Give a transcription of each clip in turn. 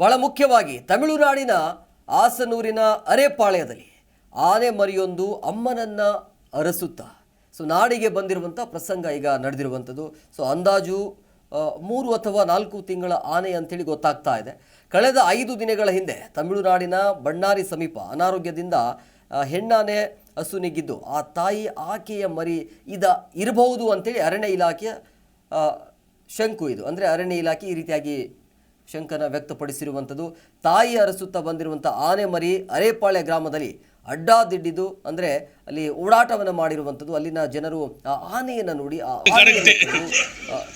ಬಹಳ ಮುಖ್ಯವಾಗಿ ತಮಿಳುನಾಡಿನ ಆಸನೂರಿನ ಅರೆಪಾಳ್ಯದಲ್ಲಿ ಆನೆ ಮರಿಯೊಂದು ಅಮ್ಮನನ್ನ ಅರಸುತ್ತಾ ನಾಡಿಗೆ ಬಂದಿರುವಂಥ ಪ್ರಸಂಗ ಈಗ ನಡೆದಿರುವಂಥದ್ದು. ಅಂದಾಜು 3 ಅಥವಾ 4 ತಿಂಗಳ ಆನೆ ಅಂತೇಳಿ ಗೊತ್ತಾಗ್ತಾ ಇದೆ. ಕಳೆದ 5 ದಿನಗಳ ಹಿಂದೆ ತಮಿಳುನಾಡಿನ ಬಣ್ಣಾರಿ ಸಮೀಪ ಅನಾರೋಗ್ಯದಿಂದ ಹೆಣ್ಣಾನೆ ಅಸುನೀಗಿದ್ದು ಆ ತಾಯಿ ಆಕೆಯ ಮರಿ ಇರಬಹುದು ಅಂತೇಳಿ ಅರಣ್ಯ ಇಲಾಖೆಯ ಶಂಕು ಇದು. ಅಂದರೆ ಅರಣ್ಯ ಇಲಾಖೆ ಈ ರೀತಿಯಾಗಿ ಶಂಕನ ವ್ಯಕ್ತಪಡಿಸಿರುವಂಥದ್ದು. ತಾಯಿ ಅರಸುತ್ತಾ ಬಂದಿರುವಂಥ ಆನೆ ಮರಿ ಅರೇಪಾಳ್ಯ ಗ್ರಾಮದಲ್ಲಿ ಅಡ್ಡಾದಿಡ್ಡಿದ್ದು ಅಂದರೆ ಅಲ್ಲಿ ಓಡಾಟವನ್ನು ಮಾಡಿರುವಂಥದ್ದು. ಅಲ್ಲಿನ ಜನರು ಆ ಆನೆಯನ್ನು ನೋಡಿ ಆ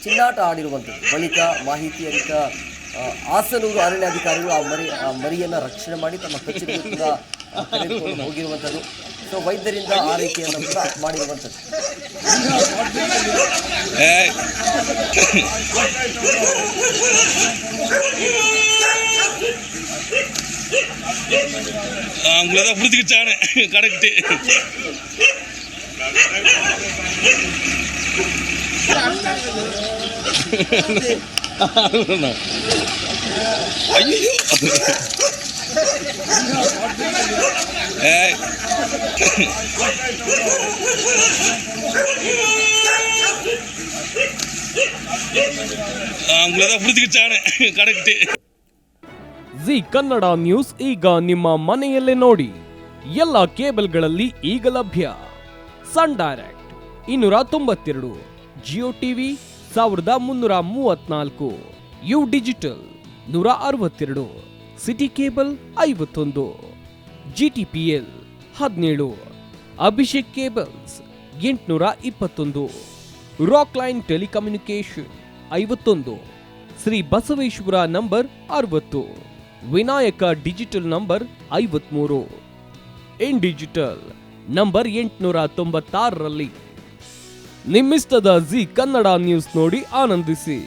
ಚಿನ್ನಾಟ ಆಡಿರುವಂಥದ್ದು. ಬಳಿಕ ಮಾಹಿತಿ ಅರಿತ ಆಸನೂರು ಅರಣ್ಯಾಧಿಕಾರಿಗಳು ಆ ಮರಿಯನ್ನು ರಕ್ಷಣೆ ಮಾಡಿ ತಮ್ಮ ಕಚೇರಿಗೆ ಕೂಡ ತೆಗೆದುಕೊಂಡು ಹೋಗಿರುವಂಥದ್ದು. ವೈದ್ಯರಿಂದ ಆರೈಕೆಯನ್ನು ಕೂಡ ಮಾಡಿರುವಂಥದ್ದು. அவங்கள புரிஞ்சுக்கிச்சானே கரெக்டு. ஐயோ அவங்கள புரிஞ்சுக்கிச்சானே கரெக்டு. ಜಿ ಕನ್ನಡ ನ್ಯೂಸ್ ಈಗ ನಿಮ್ಮ ಮನೆಯಲ್ಲೇ ನೋಡಿ. ಎಲ್ಲ ಕೇಬಲ್ಗಳಲ್ಲಿ ಈಗ ಲಭ್ಯ. Sun Direct 292, Jio TV 1334, U Digital 162, City Cable 51, GTPL 17, Abhishek cables 821, Rock Line telecommunication 51, Shri Basaveshwara number 60, Vinayaka digital number 53, In Digital number 896ರಲ್ಲಿ. ನಿಮ್ಮಿಸ್ತದ ಜಿ ಕನ್ನಡ ನ್ಯೂಸ್ ನೋಡಿ ಆನಂದಿಸಿ.